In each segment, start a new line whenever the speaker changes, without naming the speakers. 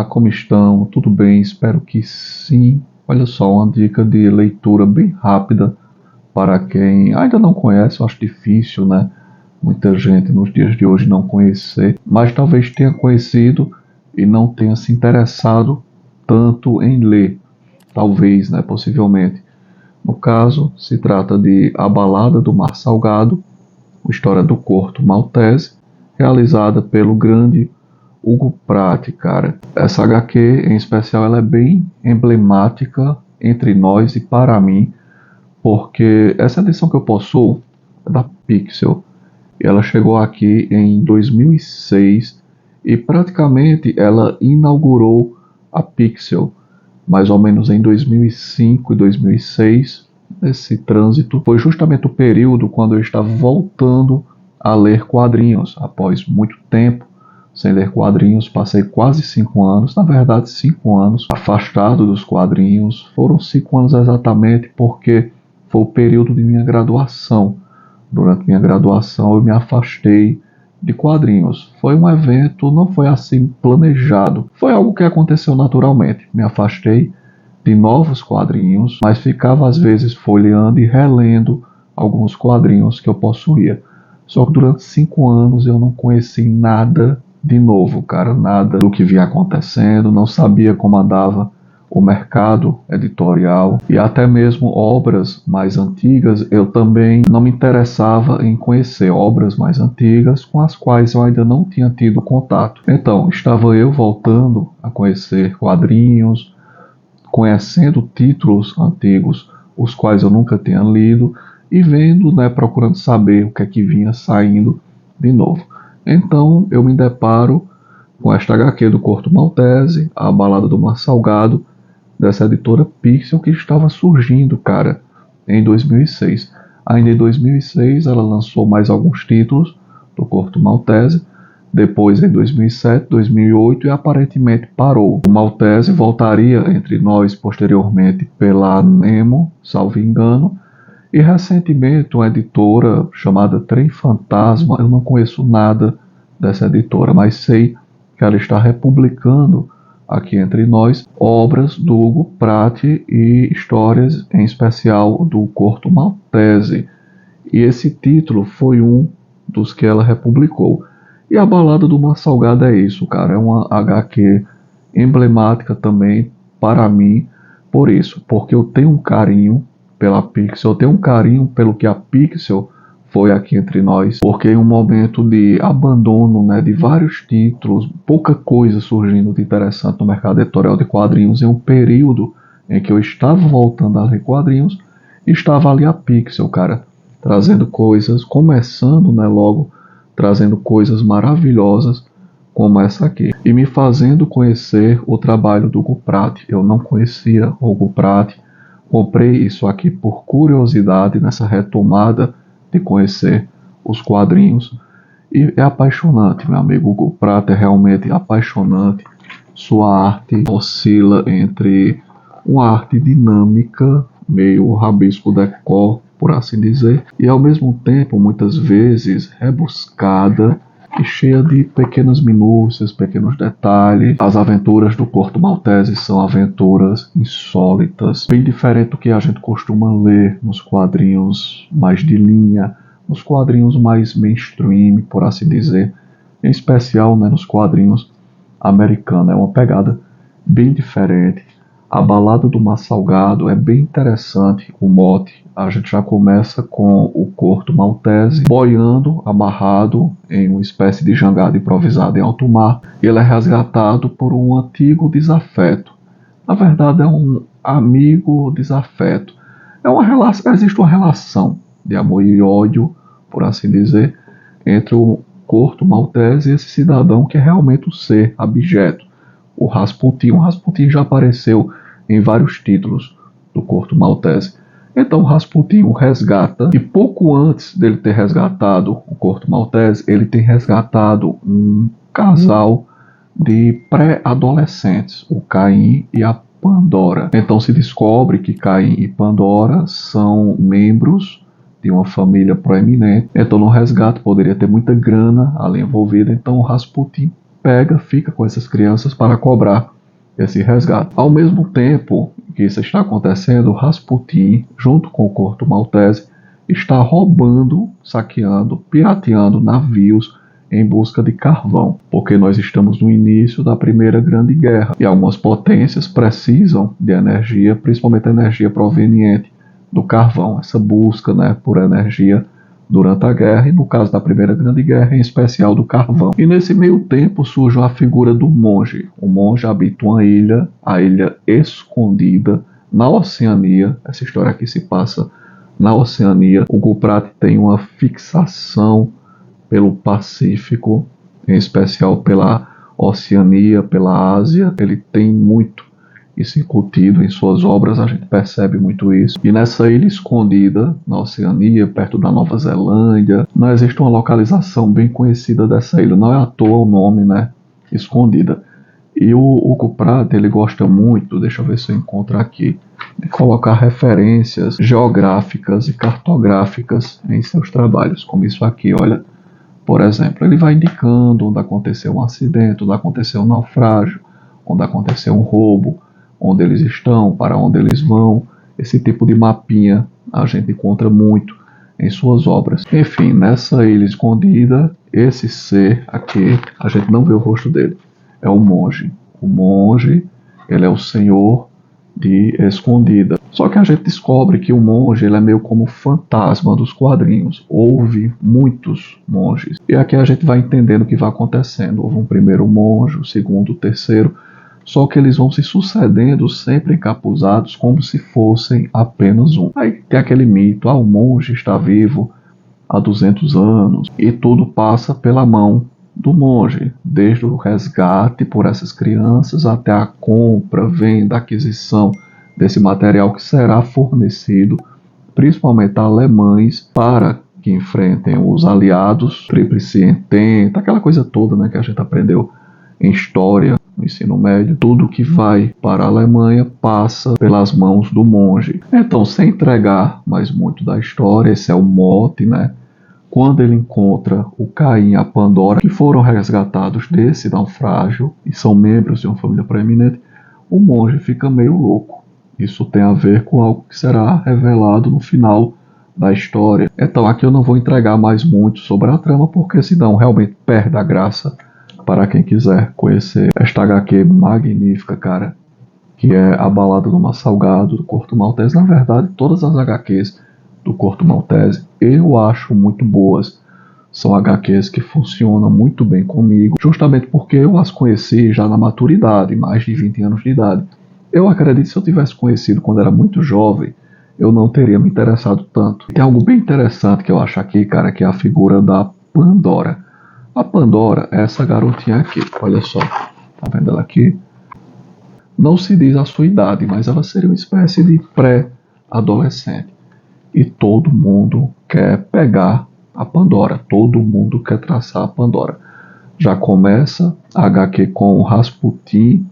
como estão? Tudo bem? Espero que sim. Olha só, uma dica de leitura bem rápida para quem ainda não conhece. Eu acho difícil, né? Muita gente nos dias de hoje não conhecer, mas talvez tenha conhecido e não tenha se interessado tanto em ler. Talvez, né? Possivelmente. No caso, se trata de A Balada do Mar Salgado, uma história do Corto Maltese, realizada pelo grande Hugo Pratt, cara. Essa HQ, em especial, ela é bem emblemática entre nós e para mim, porque essa edição que eu possuo é da Pixel. E ela chegou aqui em 2006 e praticamente ela inaugurou a Pixel, mais ou menos em 2005 e 2006. Esse trânsito foi justamente o período quando eu estava voltando a ler quadrinhos, após muito tempo sem ler quadrinhos. Passei quase 5 anos, na verdade 5 anos, afastado dos quadrinhos. Foram 5 anos exatamente porque foi o período de minha graduação. Durante minha graduação eu me afastei de quadrinhos. Foi um evento, não foi assim planejado. Foi algo que aconteceu naturalmente. Me afastei de novos quadrinhos, mas ficava às vezes folheando e relendo alguns quadrinhos que eu possuía. Só que durante 5 anos eu não conheci nada de novo, cara, nada do que vinha acontecendo, não sabia como andava o mercado editorial e até mesmo obras mais antigas. Eu também não me interessava em conhecer obras mais antigas com as quais eu ainda não tinha tido contato. Então, estava eu voltando a conhecer quadrinhos, conhecendo títulos antigos, os quais eu nunca tinha lido, e vendo, né, procurando saber o que é que vinha saindo de novo. Então eu me deparo com esta HQ do Corto Maltese, A Balada do Mar Salgado, dessa editora Pixel, que estava surgindo, cara, em 2006. Ainda em 2006 ela lançou mais alguns títulos do Corto Maltese, depois em 2007, 2008 e aparentemente parou. O Maltese voltaria entre nós posteriormente pela Nemo, salvo engano, e recentemente uma editora chamada Trem Fantasma. Eu não conheço nada dessa editora, mas sei que ela está republicando aqui entre nós obras do Hugo Pratt e histórias em especial do Corto Maltese. E esse título foi um dos que ela republicou. E A Balada do Mar Salgado é isso, cara. É uma HQ emblemática também para mim, por isso, porque eu tenho um carinho pela Pixel, eu tenho um carinho pelo que a Pixel foi aqui entre nós, porque em um momento de abandono, né, de vários títulos, pouca coisa surgindo de interessante no mercado editorial de quadrinhos, em um período em que eu estava voltando a ler quadrinhos, estava ali a Pixel, cara, trazendo coisas, começando, né, logo, trazendo coisas maravilhosas como essa aqui, e me fazendo conhecer o trabalho do Hugo Pratt. Eu não conhecia o Hugo Pratt, comprei isso aqui por curiosidade, nessa retomada de conhecer os quadrinhos, e é apaixonante, meu amigo. O Hugo Pratt é realmente apaixonante. Sua arte oscila entre uma arte dinâmica, meio rabisco decor, por assim dizer, e ao mesmo tempo, muitas vezes, rebuscada e cheia de pequenas minúcias, pequenos detalhes. As aventuras do Corto Maltese são aventuras insólitas, bem diferente do que a gente costuma ler nos quadrinhos mais de linha, nos quadrinhos mais mainstream, por assim dizer, em especial, né, nos quadrinhos americanos. É uma pegada bem diferente. A Balada do Mar Salgado é bem interessante o mote. A gente já começa com o Corto Maltese boiando, amarrado em uma espécie de jangada improvisada em alto mar. Ele é resgatado por um antigo desafeto. Na verdade, é um amigo desafeto. É uma relação, existe uma relação de amor e ódio, por assim dizer, entre o Corto Maltese e esse cidadão que é realmente um ser abjeto, o Rasputin. O Rasputin já apareceu em vários títulos do Corto Maltese. Então o Rasputin o resgata, e pouco antes dele ter resgatado o Corto Maltese, ele tem resgatado um casal de pré-adolescentes, o Caim e a Pandora. Então se descobre que Caim e Pandora são membros de uma família proeminente. Então no resgate poderia ter muita grana ali envolvida. Então o Rasputin fica com essas crianças para cobrar esse resgate. Ao mesmo tempo que isso está acontecendo, Rasputin, junto com o Corto Maltese, está roubando, saqueando, pirateando navios em busca de carvão, porque nós estamos no início da Primeira Grande Guerra e algumas potências precisam de energia, principalmente energia proveniente do carvão, essa busca, né, por energia durante a guerra, e no caso da Primeira Grande Guerra, em especial do carvão. E nesse meio tempo surge a figura do monge. O monge habita uma ilha, a Ilha Escondida, na Oceania. Essa história aqui se passa na Oceania. O Gulprat tem uma fixação pelo Pacífico, em especial pela Oceania, pela Ásia. Ele tem muito isso incutido em suas obras, a gente percebe muito isso. E nessa ilha escondida, na Oceania, perto da Nova Zelândia, não existe uma localização bem conhecida dessa ilha, não é à toa o nome, né? Escondida. E o Hugo Pratt, ele gosta muito, deixa eu ver se eu encontro aqui, de colocar referências geográficas e cartográficas em seus trabalhos, como isso aqui, olha. Por exemplo, ele vai indicando onde aconteceu um acidente, onde aconteceu um naufrágio, onde aconteceu um roubo, onde eles estão, para onde eles vão. Esse tipo de mapinha a gente encontra muito em suas obras. Enfim, nessa ilha escondida, esse ser aqui, a gente não vê o rosto dele, é o monge. O monge, ele é o senhor de Escondida. Só que a gente descobre que o monge, ele é meio como fantasma dos quadrinhos. Houve muitos monges. E aqui a gente vai entendendo o que vai acontecendo. Houve um primeiro monge, o segundo, o terceiro. Só que eles vão se sucedendo sempre encapuzados como se fossem apenas um. Aí tem aquele mito, o monge está vivo há 200 anos e tudo passa pela mão do monge, desde o resgate por essas crianças até a compra, venda, aquisição desse material que será fornecido principalmente a alemães para que enfrentem os aliados, Tríplice Entente, aquela coisa toda, né, que a gente aprendeu em história, no ensino médio. Tudo que vai para a Alemanha passa pelas mãos do monge. Então, sem entregar mais muito da história, esse é o mote, né? Quando ele encontra o Caim e a Pandora, que foram resgatados desse naufrágio e são membros de uma família proeminente, o monge fica meio louco. Isso tem a ver com algo que será revelado no final da história. Então aqui eu não vou entregar mais muito sobre a trama, porque senão realmente perde a graça para quem quiser conhecer esta HQ magnífica, cara, que é A Balada do Massalgado, do Corto Maltese. Na verdade, todas as HQs do Corto Maltese eu acho muito boas. São HQs que funcionam muito bem comigo, justamente porque eu as conheci já na maturidade, mais de 20 anos de idade. Eu acredito que se eu tivesse conhecido quando era muito jovem, eu não teria me interessado tanto. Tem algo bem interessante que eu acho aqui, cara, que é a figura da Pandora. A Pandora é essa garotinha aqui, olha só, tá vendo ela aqui? Não se diz a sua idade, mas ela seria uma espécie de pré-adolescente. E todo mundo quer pegar a Pandora, todo mundo quer traçar a Pandora. Já começa a HQ com o Rasputin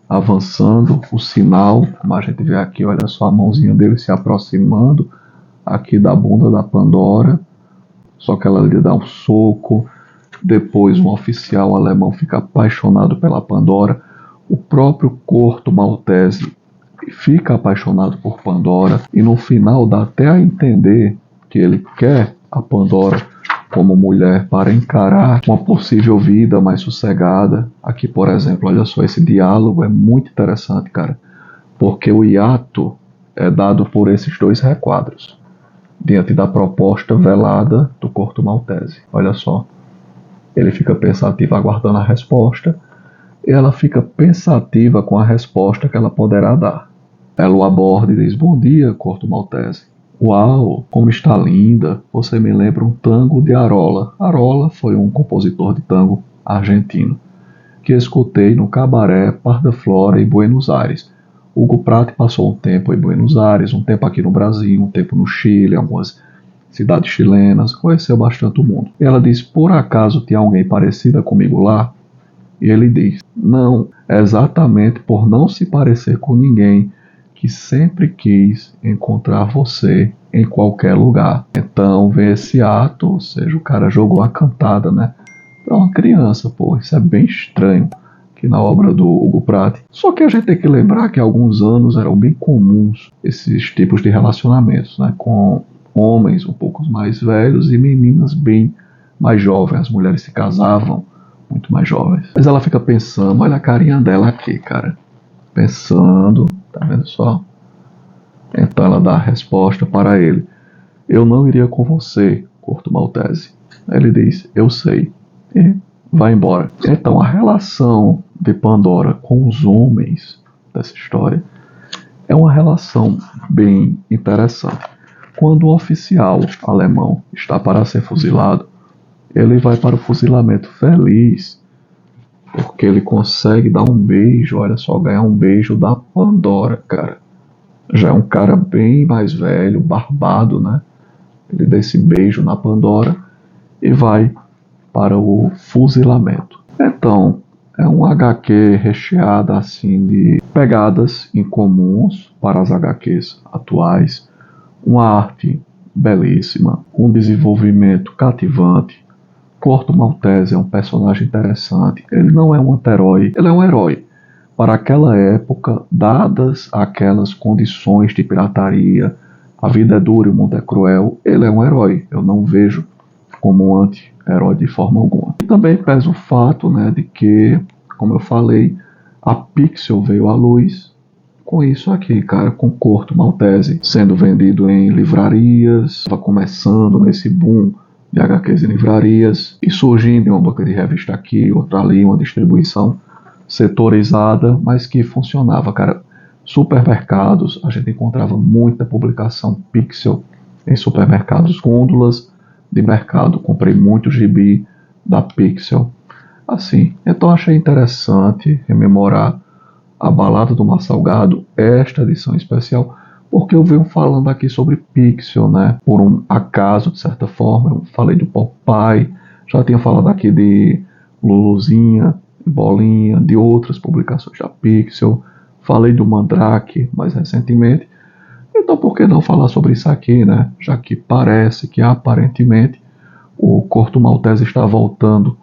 avançando, o sinal, como a gente vê aqui, olha só a mãozinha dele se aproximando aqui da bunda da Pandora, só que ela lhe dá um soco. Depois um oficial alemão fica apaixonado pela Pandora, o próprio Corto Maltese fica apaixonado por Pandora e no final dá até a entender que ele quer a Pandora como mulher para encarar uma possível vida mais sossegada. Aqui, por exemplo, olha só, esse diálogo é muito interessante, cara, porque o hiato é dado por esses dois requadros diante da proposta velada do Corto Maltese. Olha só, ele fica pensativo aguardando a resposta e ela fica pensativa com a resposta que ela poderá dar. Ela o aborda e diz: bom dia, Corto Maltese. Uau, como está linda, você me lembra um tango de Arola. Arola foi um compositor de tango argentino que escutei no cabaré Parda Flora em Buenos Aires. Hugo Pratt passou um tempo em Buenos Aires, um tempo aqui no Brasil, um tempo no Chile, algumas cidades chilenas, conheceu bastante o mundo. E ela diz: por acaso tinha alguém parecida comigo lá? E ele diz: não, exatamente por não se parecer com ninguém, que sempre quis encontrar você em qualquer lugar. Então vem esse ato, ou seja, o cara jogou a cantada, né? Para uma criança, pô, isso é bem estranho. que na obra do Hugo Pratt. Só que a gente tem que lembrar que há alguns anos eram bem comuns esses tipos de relacionamentos, né, com homens um pouco mais velhos e meninas bem mais jovens. As mulheres se casavam muito mais jovens. Mas ela fica pensando, olha a carinha dela aqui, cara. Pensando, tá vendo só? Então ela dá a resposta para ele. Eu não iria com você, Corto Maltese. Ele diz, eu sei. E vai embora. Então a relação de Pandora com os homens dessa história é uma relação bem interessante. Quando um oficial alemão está para ser fuzilado, ele vai para o fuzilamento feliz, porque ele consegue dar um beijo, olha só, ganhar um beijo da Pandora, cara. Já é um cara bem mais velho, barbado, né? Ele dá esse beijo na Pandora e vai para o fuzilamento. Então, é um HQ recheada assim de pegadas incomuns para as HQs atuais, uma arte belíssima, um desenvolvimento cativante. Corto Maltese é um personagem interessante. Ele não é um anti-herói, ele é um herói. Para aquela época, dadas aquelas condições de pirataria, a vida é dura e o mundo é cruel, ele é um herói. Eu não vejo como um anti-herói de forma alguma. E também pesa o fato, né, de que, como eu falei, a Pixel veio à luz com isso aqui, cara, com Corto Maltese sendo vendido em livrarias, estava começando nesse boom de HQs em livrarias e surgindo em uma banca de revista aqui, outra ali, uma distribuição setorizada, mas que funcionava, cara. Supermercados, a gente encontrava muita publicação Pixel em supermercados, gôndolas de mercado, comprei muito gibi da Pixel, assim. Então achei interessante rememorar a Balada do Mar Salgado, esta edição especial, porque eu venho falando aqui sobre Pixel, né? Por um acaso, de certa forma, eu falei do Popeye, já tinha falado aqui de Luluzinha, Bolinha, de outras publicações da Pixel, falei do Mandrake mais recentemente, então por que não falar sobre isso aqui, né? Já que parece que aparentemente o Corto Maltese está voltando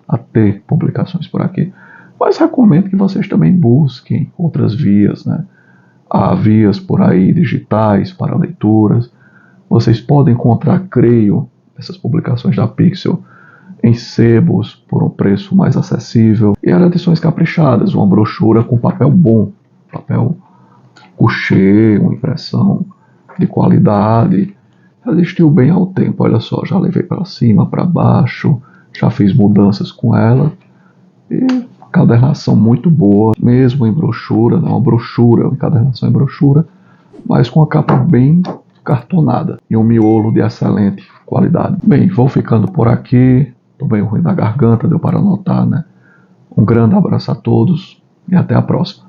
a ter publicações por aqui. Mas recomendo que vocês também busquem outras vias, né? Há vias por aí digitais para leituras. Vocês podem encontrar, creio, essas publicações da Pixel em sebos por um preço mais acessível. E eram edições caprichadas, uma brochura com papel bom, papel couché, uma impressão de qualidade. Resistiu bem ao tempo, olha só, já levei para cima, para baixo, já fiz mudanças com ela. E encadernação muito boa, mesmo em brochura, não, uma brochura, encadernação em brochura, mas com a capa bem cartonada e um miolo de excelente qualidade. Bem, vou ficando por aqui, tô bem ruim da garganta, deu para notar, né? Um grande abraço a todos e até a próxima.